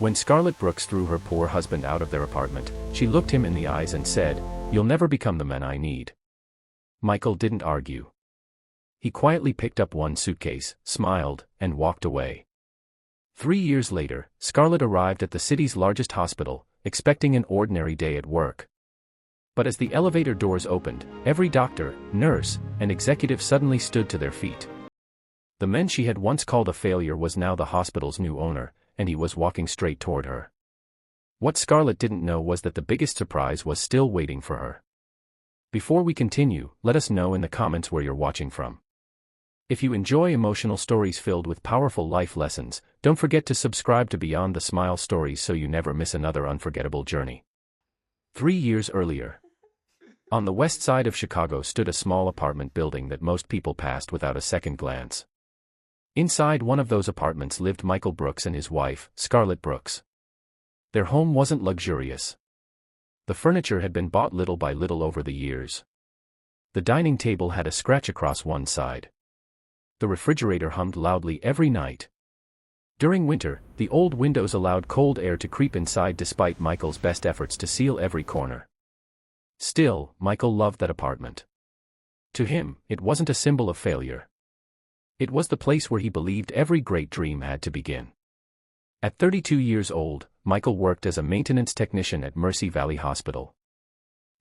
When Scarlet Brooks threw her poor husband out of their apartment, she looked him in the eyes and said, "You'll never become the man I need." Michael didn't argue. He quietly picked up one suitcase, smiled, and walked away. 3 years later, Scarlet arrived at the city's largest hospital, expecting an ordinary day at work. But as the elevator doors opened, every doctor, nurse, and executive suddenly stood to their feet. The man she had once called a failure was now the hospital's new owner, and he was walking straight toward her. What Scarlet didn't know was that the biggest surprise was still waiting for her. Before we continue, let us know in the comments where you're watching from. If you enjoy emotional stories filled with powerful life lessons, don't forget to subscribe to Beyond the Smile Stories so you never miss another unforgettable journey. 3 years earlier, on the west side of Chicago stood a small apartment building that most people passed without a second glance. Inside one of those apartments lived Michael Brooks and his wife, Scarlet Brooks. Their home wasn't luxurious. The furniture had been bought little by little over the years. The dining table had a scratch across one side. The refrigerator hummed loudly every night. During winter, the old windows allowed cold air to creep inside despite Michael's best efforts to seal every corner. Still, Michael loved that apartment. To him, it wasn't a symbol of failure. It was the place where he believed every great dream had to begin. At 32 years old, Michael worked as a maintenance technician at Mercy Valley Hospital.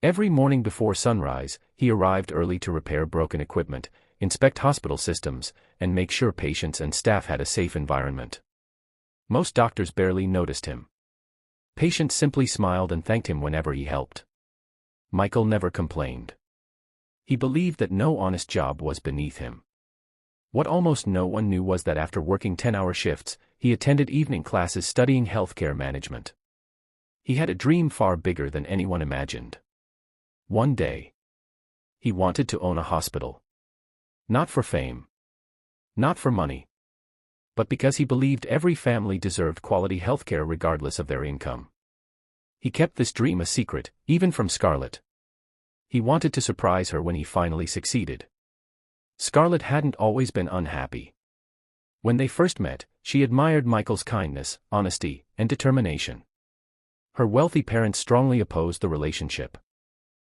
Every morning before sunrise, he arrived early to repair broken equipment, inspect hospital systems, and make sure patients and staff had a safe environment. Most doctors barely noticed him. Patients simply smiled and thanked him whenever he helped. Michael never complained. He believed that no honest job was beneath him. What almost no one knew was that after working 10-hour shifts, he attended evening classes studying healthcare management. He had a dream far bigger than anyone imagined. One day, he wanted to own a hospital. Not for fame. Not for money. But because he believed every family deserved quality healthcare regardless of their income. He kept this dream a secret, even from Scarlet. He wanted to surprise her when he finally succeeded. Scarlet hadn't always been unhappy. When they first met, she admired Michael's kindness, honesty, and determination. Her wealthy parents strongly opposed the relationship.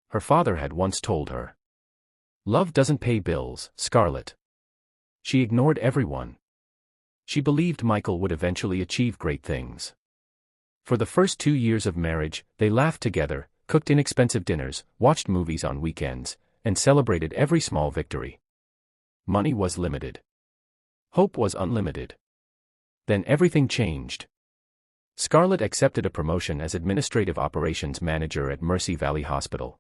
Her father had once told her, "Love doesn't pay bills, Scarlet." She ignored everyone. She believed Michael would eventually achieve great things. For the first 2 years of marriage, they laughed together, cooked inexpensive dinners, watched movies on weekends, and celebrated every small victory. Money was limited. Hope was unlimited. Then everything changed. Scarlet accepted a promotion as Administrative Operations Manager at Mercy Valley Hospital.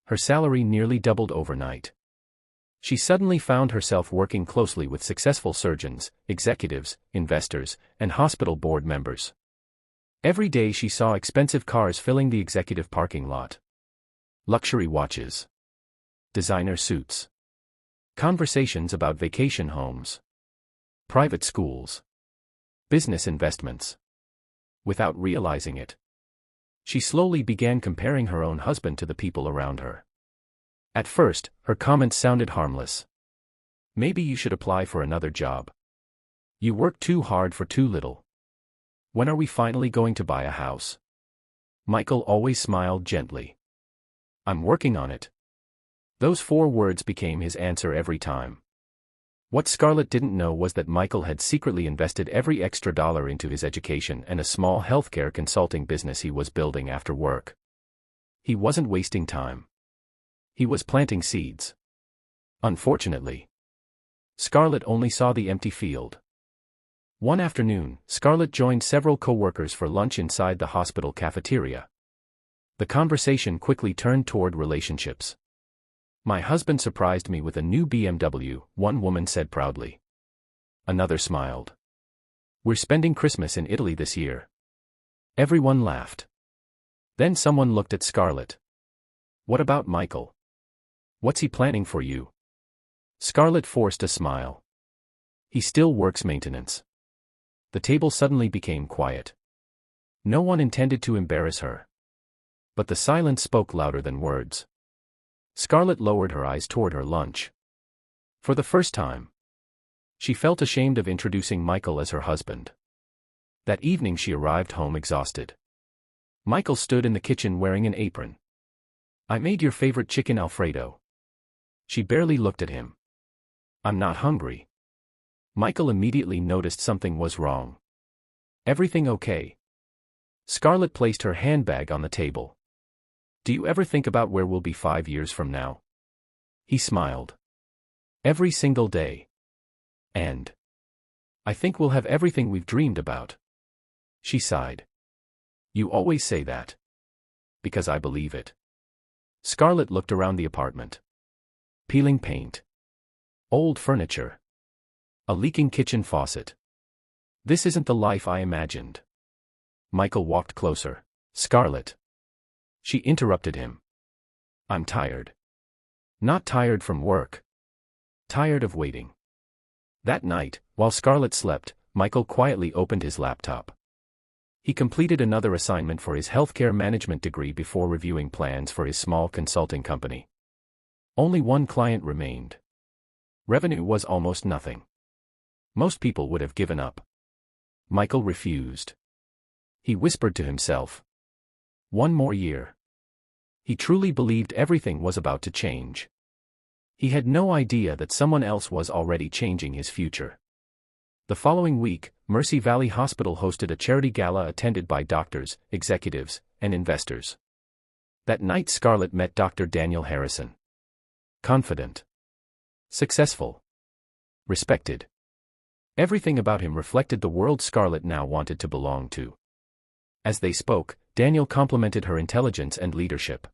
Her salary nearly doubled overnight. She suddenly found herself working closely with successful surgeons, executives, investors, and hospital board members. Every day she saw expensive cars filling the executive parking lot. Luxury watches. Designer suits. Conversations about vacation homes. Private schools. Business investments. Without realizing it, she slowly began comparing her own husband to the people around her. At first, her comments sounded harmless. "Maybe you should apply for another job. You work too hard for too little. When are we finally going to buy a house?" Michael always smiled gently. "I'm working on it." Those 4 words became his answer every time. What Scarlet didn't know was that Michael had secretly invested every extra dollar into his education and a small healthcare consulting business he was building after work. He wasn't wasting time. He was planting seeds. Unfortunately, Scarlet only saw the empty field. One afternoon, Scarlet joined several co-workers for lunch inside the hospital cafeteria. The conversation quickly turned toward relationships. "My husband surprised me with a new BMW," one woman said proudly. Another smiled. "We're spending Christmas in Italy this year." Everyone laughed. Then someone looked at Scarlet. "What about Michael? What's he planning for you?" Scarlet forced a smile. "He still works maintenance." The table suddenly became quiet. No one intended to embarrass her. But the silence spoke louder than words. Scarlet lowered her eyes toward her lunch. For the first time, she felt ashamed of introducing Michael as her husband. That evening she arrived home exhausted. Michael stood in the kitchen wearing an apron. "I made your favorite chicken Alfredo." She barely looked at him. "I'm not hungry." Michael immediately noticed something was wrong. "Everything okay?" Scarlet placed her handbag on the table. "Do you ever think about where we'll be 5 years from now?" He smiled. "Every single day. And I think we'll have everything we've dreamed about." She sighed. "You always say that." "Because I believe it." Scarlet looked around the apartment. Peeling paint. Old furniture. A leaking kitchen faucet. "This isn't the life I imagined." Michael walked closer. "Scarlet." She interrupted him. "I'm tired." "Not tired from work. Tired of waiting." That night, while Scarlet slept, Michael quietly opened his laptop. He completed another assignment for his healthcare management degree before reviewing plans for his small consulting company. Only one client remained. Revenue was almost nothing. Most people would have given up. Michael refused. He whispered to himself. One more year. He truly believed everything was about to change. He had no idea that someone else was already changing his future. The following week, Mercy Valley Hospital hosted a charity gala attended by doctors, executives, and investors. That night Scarlet met Dr. Daniel Harrison. Confident. Successful. Respected. Everything about him reflected the world Scarlet now wanted to belong to. As they spoke, Daniel complimented her intelligence and leadership.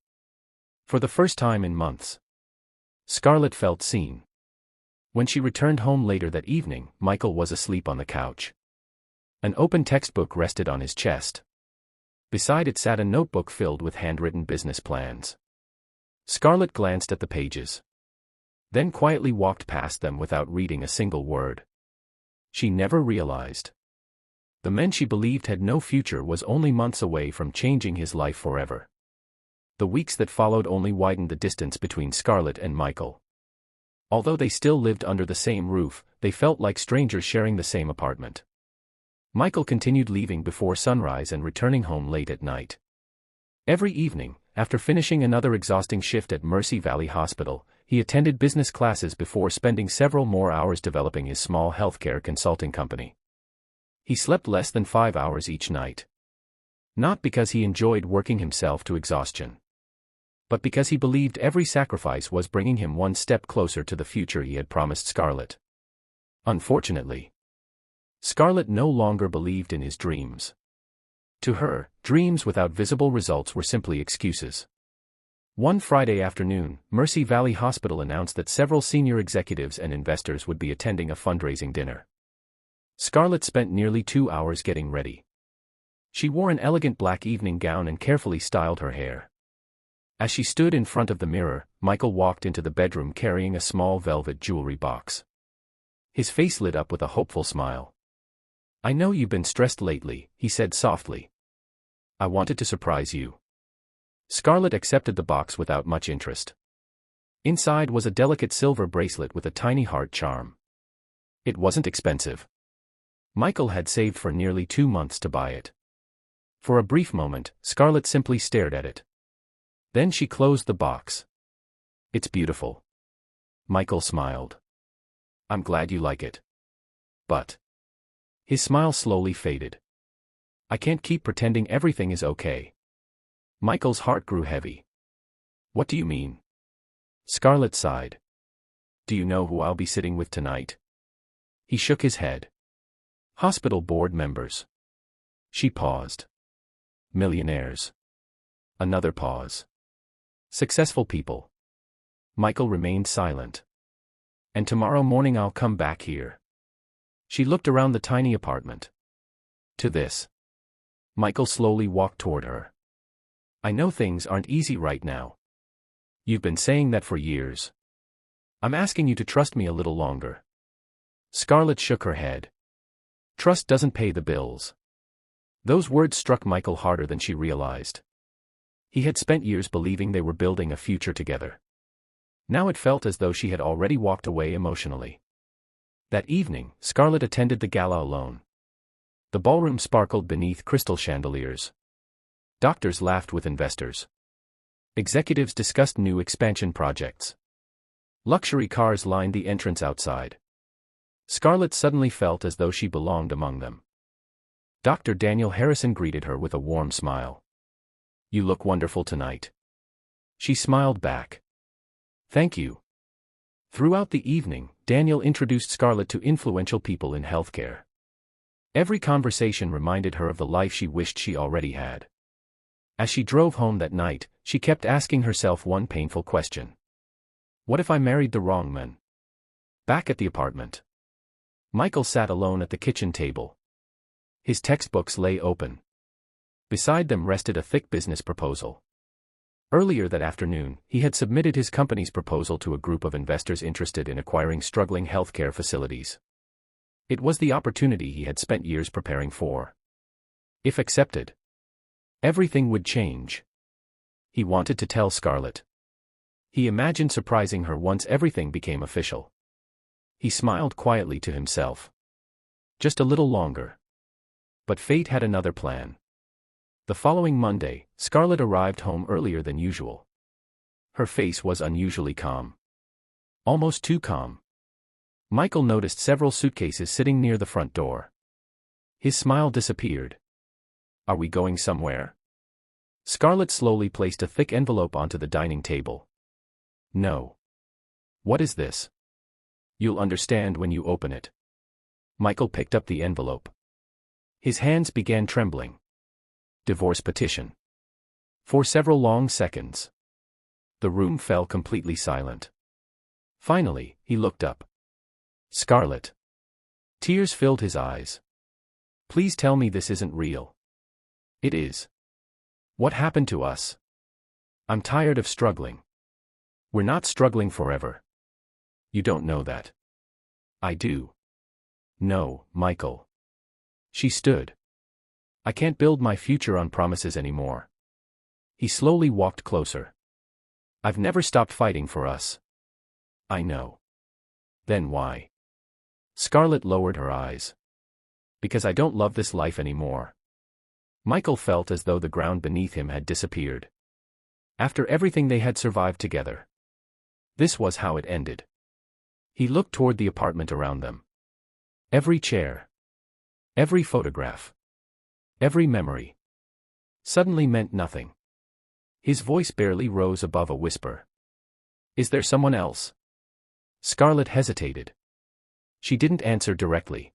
For the first time in months, Scarlet felt seen. When she returned home later that evening, Michael was asleep on the couch. An open textbook rested on his chest. Beside it sat a notebook filled with handwritten business plans. Scarlet glanced at the pages. Then quietly walked past them without reading a single word. She never realized. The man she believed had no future was only months away from changing his life forever. The weeks that followed only widened the distance between Scarlet and Michael. Although they still lived under the same roof, they felt like strangers sharing the same apartment. Michael continued leaving before sunrise and returning home late at night. Every evening, after finishing another exhausting shift at Mercy Valley Hospital, he attended business classes before spending several more hours developing his small healthcare consulting company. He slept less than 5 hours each night. Not because he enjoyed working himself to exhaustion, but because he believed every sacrifice was bringing him one step closer to the future he had promised Scarlet. Unfortunately, Scarlet no longer believed in his dreams. To her, dreams without visible results were simply excuses. One Friday afternoon, Mercy Valley Hospital announced that several senior executives and investors would be attending a fundraising dinner. Scarlet spent nearly 2 hours getting ready. She wore an elegant black evening gown and carefully styled her hair. As she stood in front of the mirror, Michael walked into the bedroom carrying a small velvet jewelry box. His face lit up with a hopeful smile. "I know you've been stressed lately," he said softly. "I wanted to surprise you." Scarlet accepted the box without much interest. Inside was a delicate silver bracelet with a tiny heart charm. It wasn't expensive. Michael had saved for nearly 2 months to buy it. For a brief moment, Scarlet simply stared at it. Then she closed the box. "It's beautiful." Michael smiled. "I'm glad you like it. But..." His smile slowly faded. "I can't keep pretending everything is okay." Michael's heart grew heavy. "What do you mean?" Scarlet sighed. "Do you know who I'll be sitting with tonight?" He shook his head. "Hospital board members." She paused. "Millionaires." Another pause. "Successful people." Michael remained silent. "And tomorrow morning I'll come back here." She looked around the tiny apartment. "To this." Michael slowly walked toward her. "I know things aren't easy right now. You've been saying that for years. I'm asking you to trust me a little longer." Scarlet shook her head. "Trust doesn't pay the bills." Those words struck Michael harder than she realized. He had spent years believing they were building a future together. Now it felt as though she had already walked away emotionally. That evening, Scarlet attended the gala alone. The ballroom sparkled beneath crystal chandeliers. Doctors laughed with investors. Executives discussed new expansion projects. Luxury cars lined the entrance outside. Scarlet suddenly felt as though she belonged among them. Dr. Daniel Harrison greeted her with a warm smile. "You look wonderful tonight." She smiled back. "Thank you." Throughout the evening, Daniel introduced Scarlet to influential people in healthcare. Every conversation reminded her of the life she wished she already had. As she drove home that night, she kept asking herself one painful question. What if I married the wrong man? Back at the apartment, Michael sat alone at the kitchen table. His textbooks lay open. Beside them rested a thick business proposal. Earlier that afternoon, he had submitted his company's proposal to a group of investors interested in acquiring struggling healthcare facilities. It was the opportunity he had spent years preparing for. If accepted, everything would change. He wanted to tell Scarlet. He imagined surprising her once everything became official. He smiled quietly to himself. Just a little longer. But fate had another plan. The following Monday, Scarlet arrived home earlier than usual. Her face was unusually calm. Almost too calm. Michael noticed several suitcases sitting near the front door. His smile disappeared. "Are we going somewhere?" Scarlet slowly placed a thick envelope onto the dining table. "No." "What is this?" "You'll understand when you open it." Michael picked up the envelope. His hands began trembling. Divorce petition. For several long seconds, the room fell completely silent. Finally, he looked up. "Scarlet." Tears filled his eyes. "Please tell me this isn't real." "It is." "What happened to us?" "I'm tired of struggling." "We're not struggling forever." "You don't know that." "I do." "No, Michael." She stood. "I can't build my future on promises anymore." He slowly walked closer. "I've never stopped fighting for us." "I know." "Then why?" Scarlet lowered her eyes. "Because I don't love this life anymore." Michael felt as though the ground beneath him had disappeared. After everything they had survived together, this was how it ended. He looked toward the apartment around them. Every chair, every photograph, every memory suddenly meant nothing. His voice barely rose above a whisper. "Is there someone else?" Scarlet hesitated. She didn't answer directly.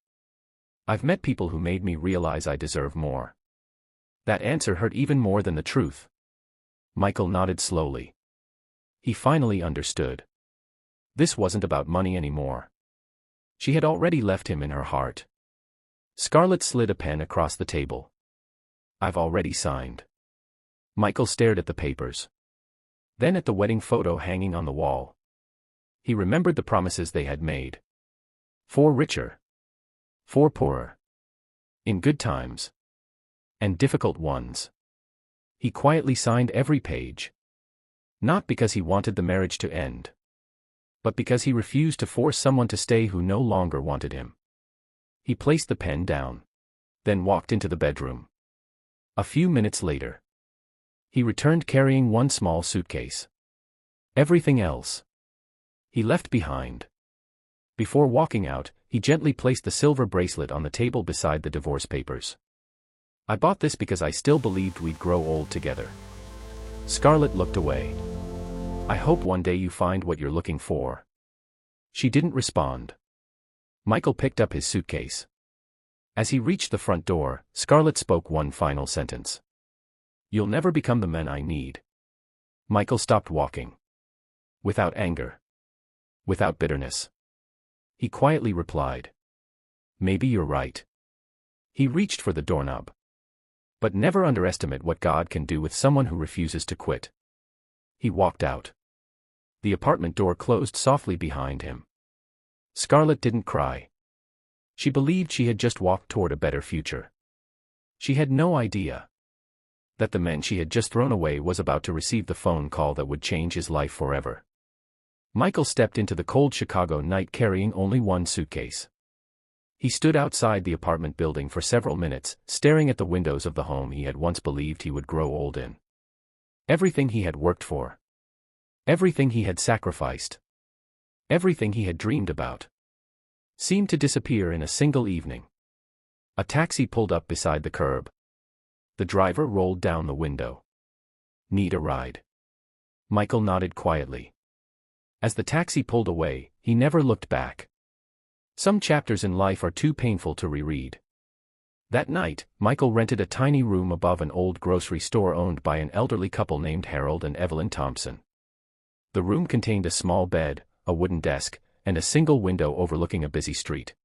"I've met people who made me realize I deserve more." That answer hurt even more than the truth. Michael nodded slowly. He finally understood. This wasn't about money anymore. She had already left him in her heart. Scarlet slid a pen across the table. "I've already signed." Michael stared at the papers. Then at the wedding photo hanging on the wall. He remembered the promises they had made. 4 richer. 4 poorer. In good times. And difficult ones. He quietly signed every page. Not because he wanted the marriage to end, but because he refused to force someone to stay who no longer wanted him. He placed the pen down. Then walked into the bedroom. A few minutes later, he returned carrying one small suitcase. Everything else he left behind. Before walking out, he gently placed the silver bracelet on the table beside the divorce papers. "I bought this because I still believed we'd grow old together." Scarlet looked away. "I hope one day you find what you're looking for." She didn't respond. Michael picked up his suitcase. As he reached the front door, Scarlet spoke one final sentence. "You'll never become the man I need." Michael stopped walking. Without anger. Without bitterness. He quietly replied. "Maybe you're right." He reached for the doorknob. But never underestimate what God can do with someone who refuses to quit. He walked out. The apartment door closed softly behind him. Scarlet didn't cry. She believed she had just walked toward a better future. She had no idea that the man she had just thrown away was about to receive the phone call that would change his life forever. Michael stepped into the cold Chicago night carrying only one suitcase. He stood outside the apartment building for several minutes, staring at the windows of the home he had once believed he would grow old in. Everything he had worked for. Everything he had sacrificed. Everything he had dreamed about seemed to disappear in a single evening. A taxi pulled up beside the curb. The driver rolled down the window. "Need a ride?" Michael nodded quietly. As the taxi pulled away, he never looked back. Some chapters in life are too painful to reread. That night, Michael rented a tiny room above an old grocery store owned by an elderly couple named Harold and Evelyn Thompson. The room contained a small bed, a wooden desk, and a single window overlooking a busy street.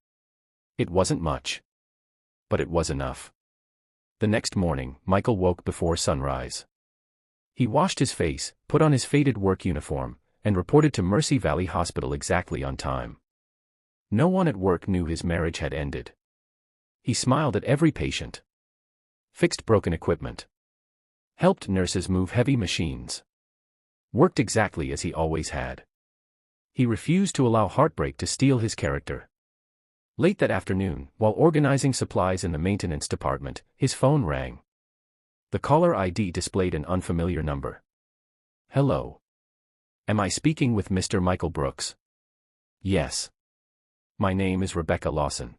It wasn't much. But it was enough. The next morning, Michael woke before sunrise. He washed his face, put on his faded work uniform, and reported to Mercy Valley Hospital exactly on time. No one at work knew his marriage had ended. He smiled at every patient. Fixed broken equipment. Helped nurses move heavy machines. Worked exactly as he always had. He refused to allow heartbreak to steal his character. Late that afternoon, while organizing supplies in the maintenance department, his phone rang. The caller ID displayed an unfamiliar number. "Hello. Am I speaking with Mr. Michael Brooks?" "Yes. My name is Rebecca Lawson.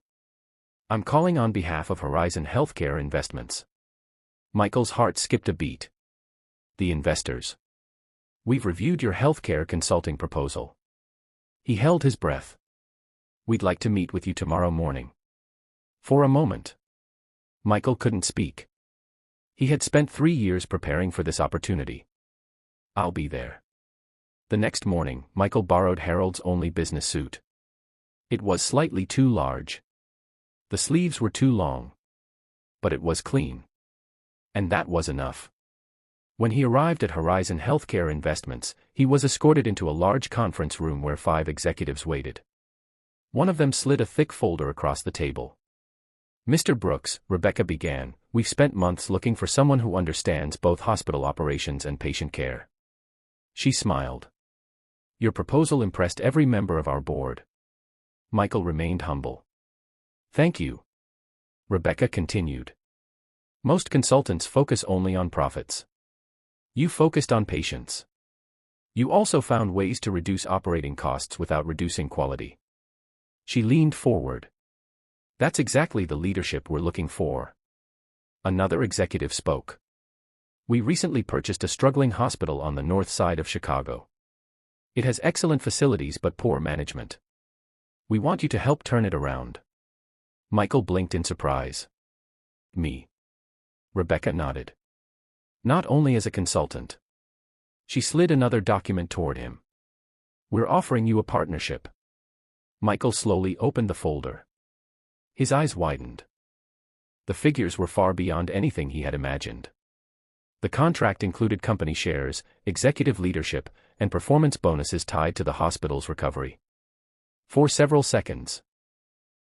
I'm calling on behalf of Horizon Healthcare Investments." Michael's heart skipped a beat. "The investors. We've reviewed your healthcare consulting proposal." He held his breath. "We'd like to meet with you tomorrow morning." For a moment, Michael couldn't speak. He had spent 3 years preparing for this opportunity. "I'll be there." The next morning, Michael borrowed Harold's only business suit. It was slightly too large. The sleeves were too long. But it was clean. And that was enough. When he arrived at Horizon Healthcare Investments, he was escorted into a large conference room where 5 executives waited. One of them slid a thick folder across the table. "Mr. Brooks," Rebecca began, "we've spent months looking for someone who understands both hospital operations and patient care." She smiled. "Your proposal impressed every member of our board." Michael remained humble. "Thank you." Rebecca continued. "Most consultants focus only on profits. You focused on patients. You also found ways to reduce operating costs without reducing quality." She leaned forward. "That's exactly the leadership we're looking for." Another executive spoke. "We recently purchased a struggling hospital on the north side of Chicago. It has excellent facilities but poor management. We want you to help turn it around." Michael blinked in surprise. "Me?" Rebecca nodded. "Not only as a consultant." She slid another document toward him. "We're offering you a partnership." Michael slowly opened the folder. His eyes widened. The figures were far beyond anything he had imagined. The contract included company shares, executive leadership, and performance bonuses tied to the hospital's recovery. For several seconds,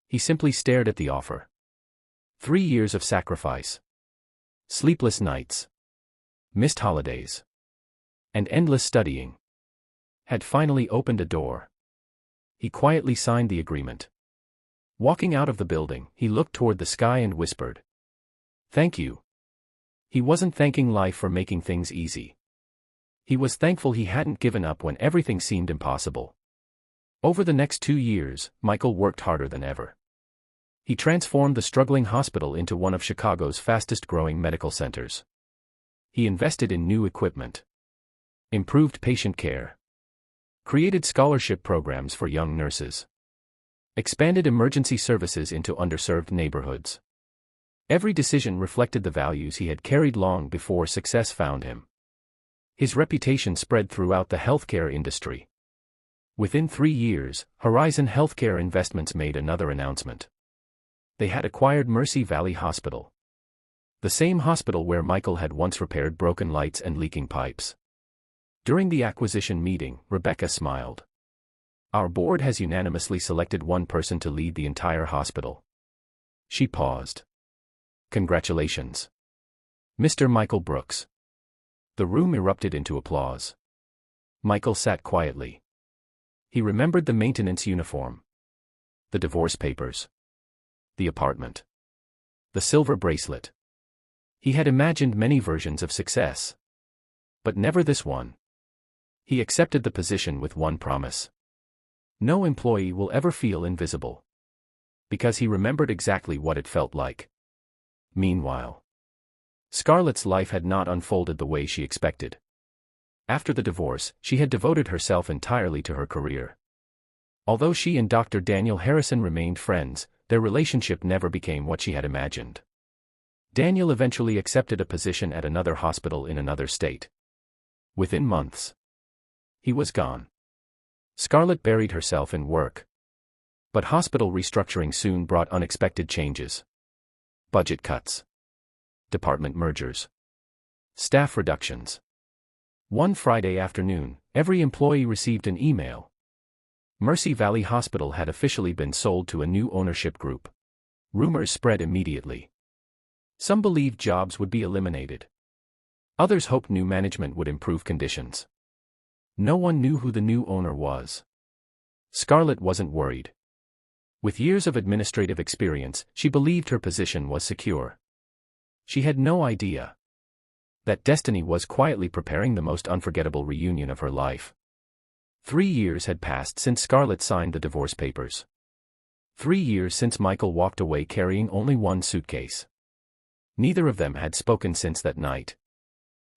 he simply stared at the offer. 3 years of sacrifice. Sleepless nights. Missed holidays. And endless studying had finally opened a door. He quietly signed the agreement. Walking out of the building, he looked toward the sky and whispered, "Thank you." He wasn't thanking life for making things easy. He was thankful he hadn't given up when everything seemed impossible. Over the next 2 years, Michael worked harder than ever. He transformed the struggling hospital into one of Chicago's fastest-growing medical centers. He invested in new equipment, improved patient care, created scholarship programs for young nurses, expanded emergency services into underserved neighborhoods. Every decision reflected the values he had carried long before success found him. His reputation spread throughout the healthcare industry. Within 3 years, Horizon Healthcare Investments made another announcement. They had acquired Mercy Valley Hospital. The same hospital where Michael had once repaired broken lights and leaking pipes. During the acquisition meeting, Rebecca smiled. "Our board has unanimously selected one person to lead the entire hospital." She paused. "Congratulations, Mr. Michael Brooks." The room erupted into applause. Michael sat quietly. He remembered the maintenance uniform, the divorce papers, The apartment. The silver bracelet. He had imagined many versions of success. But never this one. He accepted the position with one promise. No employee will ever feel invisible. Because he remembered exactly what it felt like. Meanwhile, Scarlett's life had not unfolded the way she expected. After the divorce, she had devoted herself entirely to her career. Although she and Dr. Daniel Harrison remained friends, their relationship never became what she had imagined. Daniel eventually accepted a position at another hospital in another state. Within months, he was gone. Scarlett buried herself in work. But hospital restructuring soon brought unexpected changes. Budget cuts. Department mergers. Staff reductions. One Friday afternoon, every employee received an email. Mercy Valley Hospital had officially been sold to a new ownership group. Rumors spread immediately. Some believed jobs would be eliminated. Others hoped new management would improve conditions. No one knew who the new owner was. Scarlett wasn't worried. With years of administrative experience, she believed her position was secure. She had no idea that destiny was quietly preparing the most unforgettable reunion of her life. 3 years had passed since Scarlett signed the divorce papers. 3 years since Michael walked away carrying only one suitcase. Neither of them had spoken since that night.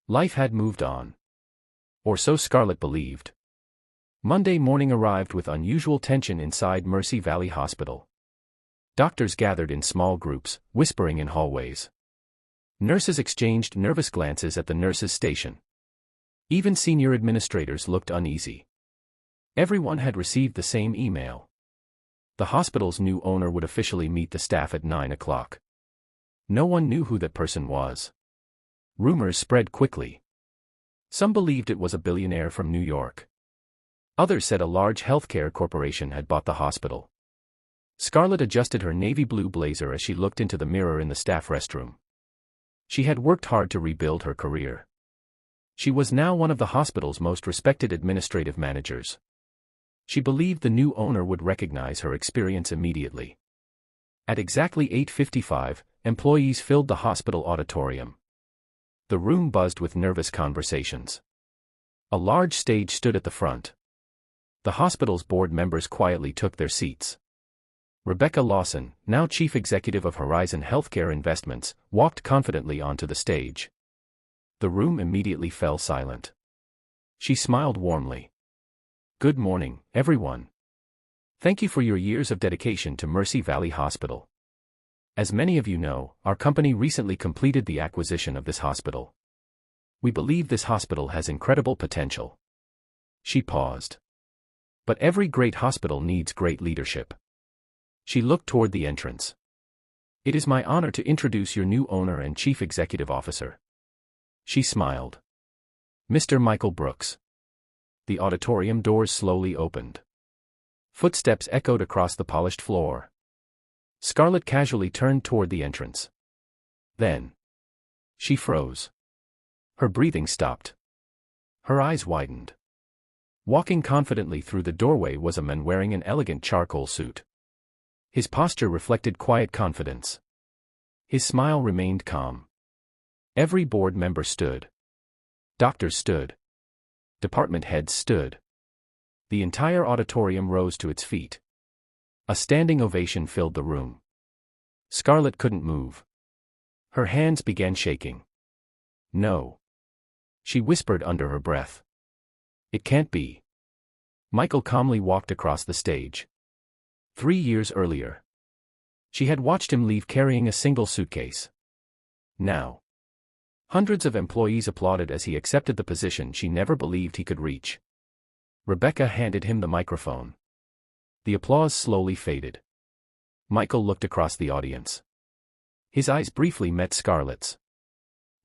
Life had moved on. Or so Scarlett believed. Monday morning arrived with unusual tension inside Mercy Valley Hospital. Doctors gathered in small groups, whispering in hallways. Nurses exchanged nervous glances at the nurses' station. Even senior administrators looked uneasy. Everyone had received the same email. The hospital's new owner would officially meet the staff at 9 o'clock. No one knew who that person was. Rumors spread quickly. Some believed it was a billionaire from New York. Others said a large healthcare corporation had bought the hospital. Scarlett adjusted her navy blue blazer as she looked into the mirror in the staff restroom. She had worked hard to rebuild her career. She was now one of the hospital's most respected administrative managers. She believed the new owner would recognize her experience immediately. At exactly 8:55, employees filled the hospital auditorium. The room buzzed with nervous conversations. A large stage stood at the front. The hospital's board members quietly took their seats. Rebecca Lawson, now chief executive of Horizon Healthcare Investments, walked confidently onto the stage. The room immediately fell silent. She smiled warmly. "Good morning, everyone. Thank you for your years of dedication to Mercy Valley Hospital. As many of you know, our company recently completed the acquisition of this hospital. We believe this hospital has incredible potential." She paused. But every great hospital needs great leadership. She looked toward the entrance. "It is my honor to introduce your new owner and chief executive officer." She smiled. "Mr. Michael Brooks." The auditorium doors slowly opened. Footsteps echoed across the polished floor. Scarlett casually turned toward the entrance. Then, she froze. Her breathing stopped. Her eyes widened. Walking confidently through the doorway was a man wearing an elegant charcoal suit. His posture reflected quiet confidence. His smile remained calm. Every board member stood. Doctors stood. Department heads stood. The entire auditorium rose to its feet. A standing ovation filled the room. Scarlett couldn't move. Her hands began shaking. "No," she whispered under her breath. "It can't be." Michael calmly walked across the stage. 3 years earlier, she had watched him leave carrying a single suitcase. Now, hundreds of employees applauded as he accepted the position she never believed he could reach. Rebecca handed him the microphone. The applause slowly faded. Michael looked across the audience. His eyes briefly met Scarlett's.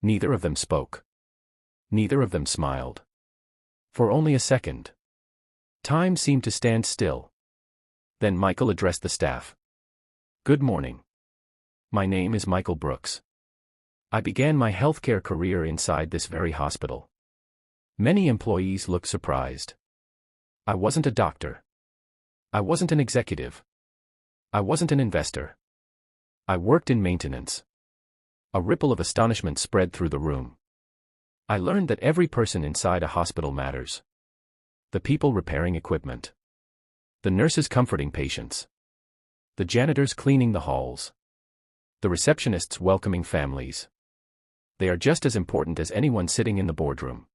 Neither of them spoke. Neither of them smiled. For only a second. Time seemed to stand still. Then Michael addressed the staff. "Good morning. My name is Michael Brooks. I began my healthcare career inside this very hospital." Many employees looked surprised. "I wasn't a doctor. I wasn't an executive. I wasn't an investor. I worked in maintenance. A ripple of astonishment spread through the room. I learned that every person inside a hospital matters. The people repairing equipment. The nurses comforting patients. The janitors cleaning the halls. The receptionists welcoming families. They are just as important as anyone sitting in the boardroom.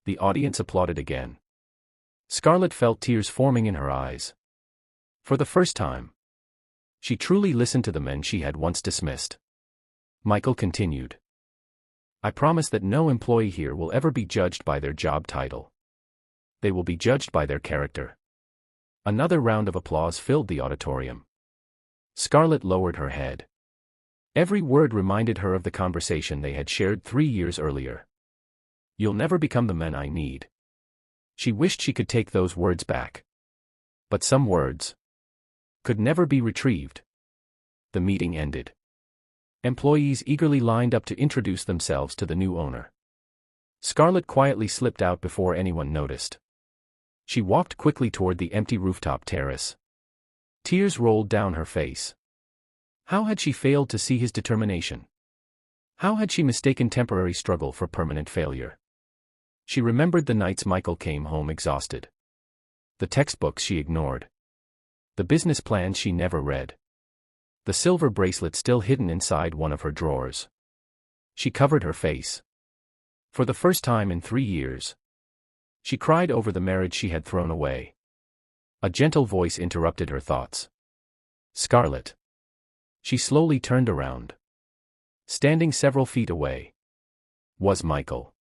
The audience applauded again. Scarlet felt tears forming in her eyes. For the first time, she truly listened to the men she had once dismissed. Michael continued. I promise that no employee here will ever be judged by their job title. They will be judged by their character. Another round of applause filled the auditorium. Scarlet lowered her head. Every word reminded her of the conversation they had shared 3 years earlier. You'll never become the man I need. She wished she could take those words back. But some words could never be retrieved. The meeting ended. Employees eagerly lined up to introduce themselves to the new owner. Scarlet quietly slipped out before anyone noticed. She walked quickly toward the empty rooftop terrace. Tears rolled down her face. How had she failed to see his determination? How had she mistaken temporary struggle for permanent failure? She remembered the nights Michael came home exhausted. The textbooks she ignored. The business plans she never read. The silver bracelet still hidden inside one of her drawers. She covered her face. For the first time in 3 years, she cried over the marriage she had thrown away. A gentle voice interrupted her thoughts. Scarlet. She slowly turned around. Standing several feet away was Michael.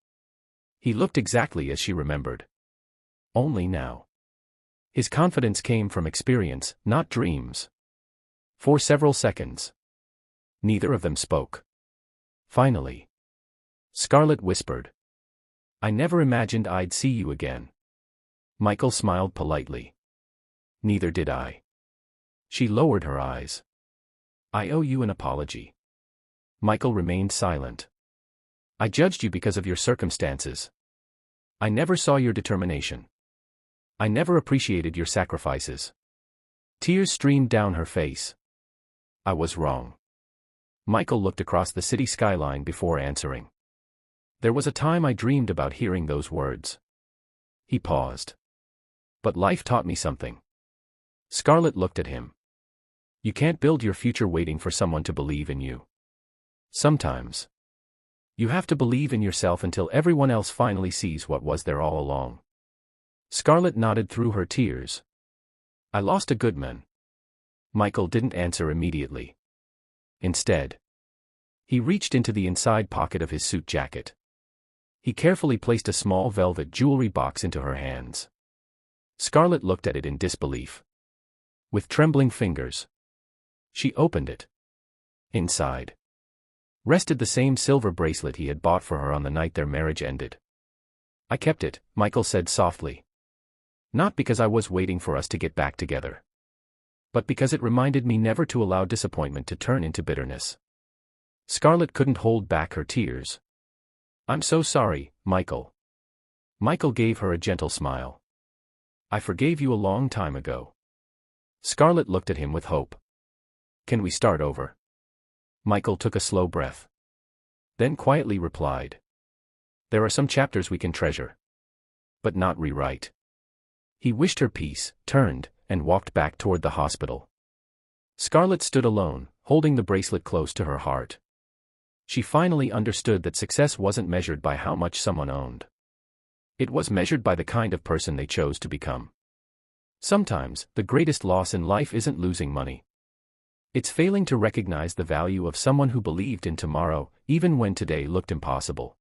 He looked exactly as she remembered. Only now. His confidence came from experience, not dreams. For several seconds, neither of them spoke. Finally, Scarlet whispered, I never imagined I'd see you again. Michael smiled politely. Neither did I. She lowered her eyes. I owe you an apology. Michael remained silent. I judged you because of your circumstances. I never saw your determination. I never appreciated your sacrifices. Tears streamed down her face. I was wrong. Michael looked across the city skyline before answering. There was a time I dreamed about hearing those words. He paused. But life taught me something. Scarlet looked at him. You can't build your future waiting for someone to believe in you. Sometimes, you have to believe in yourself until everyone else finally sees what was there all along. Scarlet nodded through her tears. I lost a good man. Michael didn't answer immediately. Instead, he reached into the inside pocket of his suit jacket. He carefully placed a small velvet jewelry box into her hands. Scarlet looked at it in disbelief. With trembling fingers, she opened it. Inside rested the same silver bracelet he had bought for her on the night their marriage ended. I kept it, Michael said softly. Not because I was waiting for us to get back together, but because it reminded me never to allow disappointment to turn into bitterness. Scarlet couldn't hold back her tears. I'm so sorry, Michael. Michael gave her a gentle smile. I forgave you a long time ago. Scarlet looked at him with hope. Can we start over? Michael took a slow breath. Then quietly replied. There are some chapters we can treasure, but not rewrite. He wished her peace, turned, and walked back toward the hospital. Scarlet stood alone, holding the bracelet close to her heart. She finally understood that success wasn't measured by how much someone owned. It was measured by the kind of person they chose to become. Sometimes, the greatest loss in life isn't losing money. It's failing to recognize the value of someone who believed in tomorrow, even when today looked impossible.